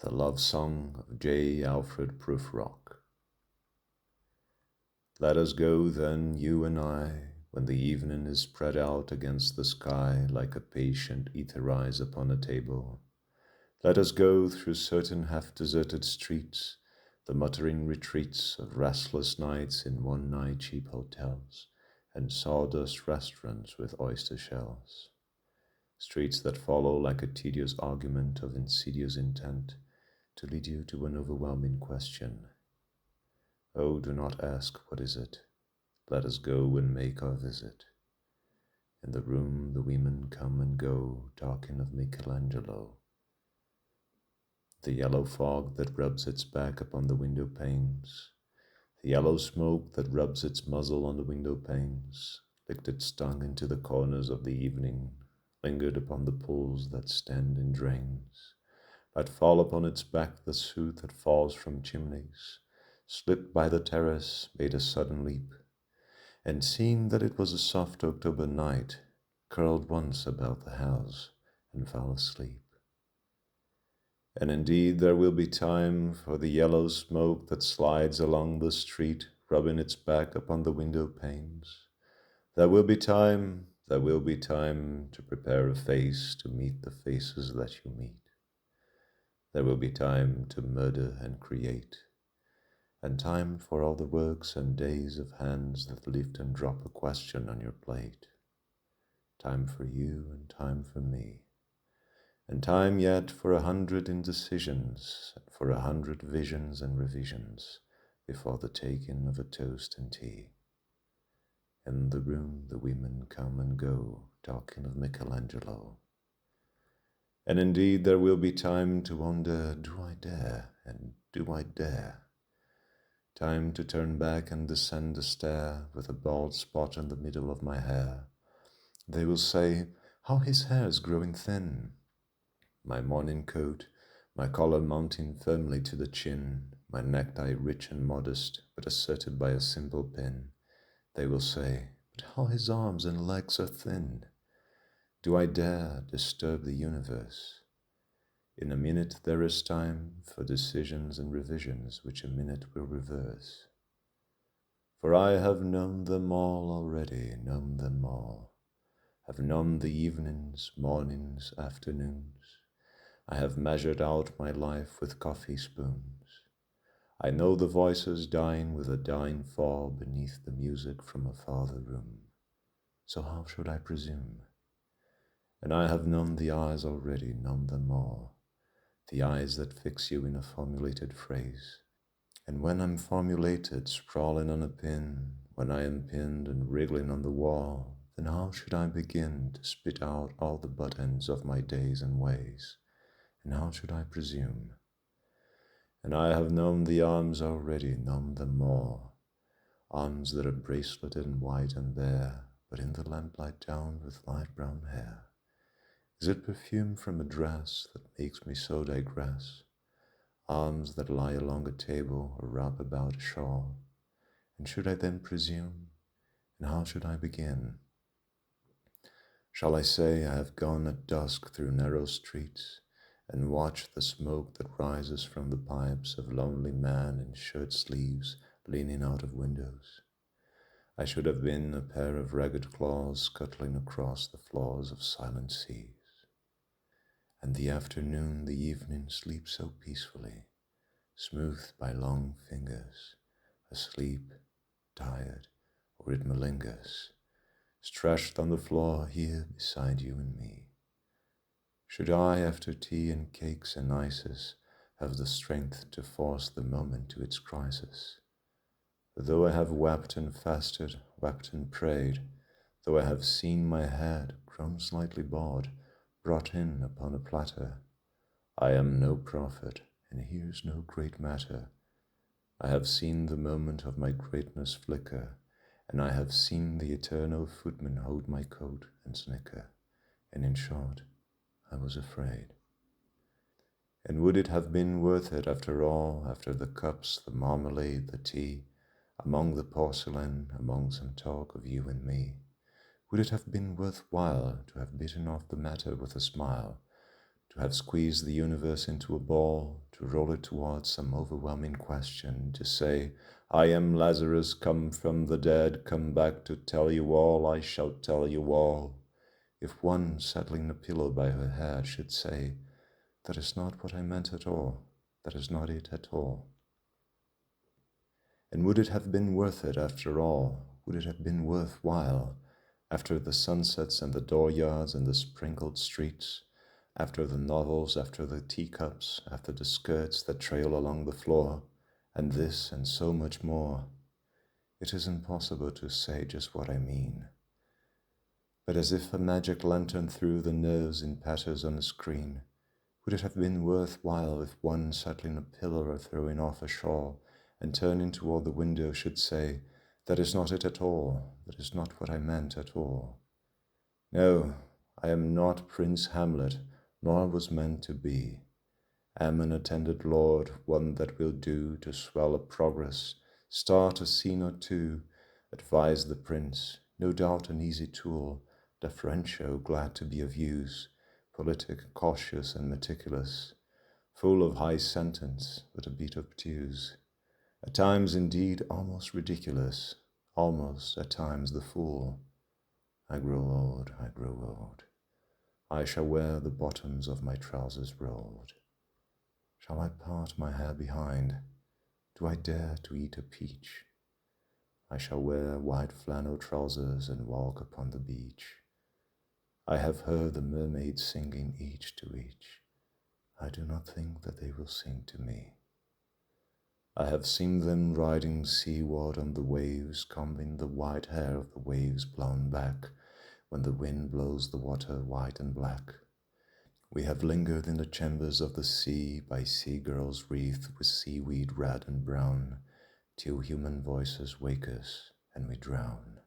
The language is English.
The Love Song of J. Alfred Prufrock. Let us go then, you and I, when the evening is spread out against the sky like a patient ether eyes upon a table. Let us go through certain half-deserted streets, the muttering retreats of restless nights in one-night cheap hotels and sawdust restaurants with oyster shells. Streets that follow like a tedious argument of insidious intent to lead you to an overwhelming question. Oh, do not ask what is it. Let us go and make our visit. In the room the women come and go, talking of Michelangelo. The yellow fog that rubs its back upon the window panes, the yellow smoke that rubs its muzzle on the window panes, licked its tongue into the corners of the evening, lingered upon the pools that stand in drains, let fall upon its back the soot that falls from chimneys, slipped by the terrace, made a sudden leap, and seeing that it was a soft October night, curled once about the house and fell asleep. And indeed there will be time for the yellow smoke that slides along the street, rubbing its back upon the window panes. There will be time to prepare a face to meet the faces that you meet. There will be time to murder and create, and time for all the works and days of hands that lift and drop a question on your plate. Time for you and time for me, and time yet for 100 indecisions, and for 100 visions and revisions before the taking of a toast and tea. In the room the women come and go, talking of Michelangelo. And indeed there will be time to wonder, do I dare, and do I dare? Time to turn back and descend the stair with a bald spot in the middle of my hair. They will say, how his hair is growing thin. My morning coat, my collar mounting firmly to the chin, my necktie rich and modest, but asserted by a simple pin. They will say, but how his arms and legs are thin. Do I dare disturb the universe? In a minute there is time for decisions and revisions which a minute will reverse. For I have known them all already, known them all. Have known the evenings, mornings, afternoons. I have measured out my life with coffee spoons. I know the voices dying with a dying fall beneath the music from a farther room. So how should I presume? And I have known the eyes already, known them all, the eyes that fix you in a formulated phrase. And when I'm formulated, sprawling on a pin, when I am pinned and wriggling on the wall, then how should I begin to spit out all the buttons of my days and ways? And how should I presume? And I have known the arms already, known them all, arms that are braceleted and white and bare, but in the lamplight down with light brown hair. Is it perfume from a dress that makes me so digress? Arms that lie along a table or wrap about a shawl. And should I then presume? And how should I begin? Shall I say I have gone at dusk through narrow streets and watched the smoke that rises from the pipes of lonely men in shirt sleeves leaning out of windows? I should have been a pair of ragged claws scuttling across the floors of silent seas. And the afternoon, the evening sleeps so peacefully, smoothed by long fingers, asleep, tired, or it malingers, stretched on the floor here beside you and me. Should I, after tea and cakes and ices, have the strength to force the moment to its crisis? For though I have wept and fasted, wept and prayed, though I have seen my head, grown slightly bald, brought in upon a platter, I am no prophet, and here's no great matter. I have seen the moment of my greatness flicker, and I have seen the eternal footman hold my coat and snicker, and in short, I was afraid. And would it have been worth it after all, after the cups, the marmalade, the tea, among the porcelain, among some talk of you and me? Would it have been worth while to have bitten off the matter with a smile, to have squeezed the universe into a ball, to roll it towards some overwhelming question, to say, I am Lazarus, come from the dead, come back to tell you all, I shall tell you all. If one, settling the pillow by her hair, should say, that is not what I meant at all, that is not it at all. And would it have been worth it after all? Would it have been worthwhile, after the sunsets and the dooryards and the sprinkled streets, after the novels, after the teacups, after the skirts that trail along the floor, and this and so much more? It is impossible to say just what I mean. But as if a magic lantern threw the nerves in patterns on a screen, would it have been worthwhile if one settling a pillar or throwing off a shawl and turning toward the window should say, that is not it at all, that is not what I meant at all? No, I am not Prince Hamlet, nor was meant to be. Am an attended lord, one that will do to swell a progress, start a scene or two, advise the prince, no doubt an easy tool, deferential, glad to be of use, politic, cautious and meticulous, full of high sentence, but a bit obtuse, at times indeed almost ridiculous, almost at times the fool. I grow old, I grow old. I shall wear the bottoms of my trousers rolled. Shall I part my hair behind? Do I dare to eat a peach? I shall wear white flannel trousers and walk upon the beach. I have heard the mermaids singing each to each. I do not think that they will sing to me. I have seen them riding seaward on the waves, combing the white hair of the waves blown back, when the wind blows the water white and black. We have lingered in the chambers of the sea, by sea-girls wreathed with seaweed red and brown, till human voices wake us and we drown.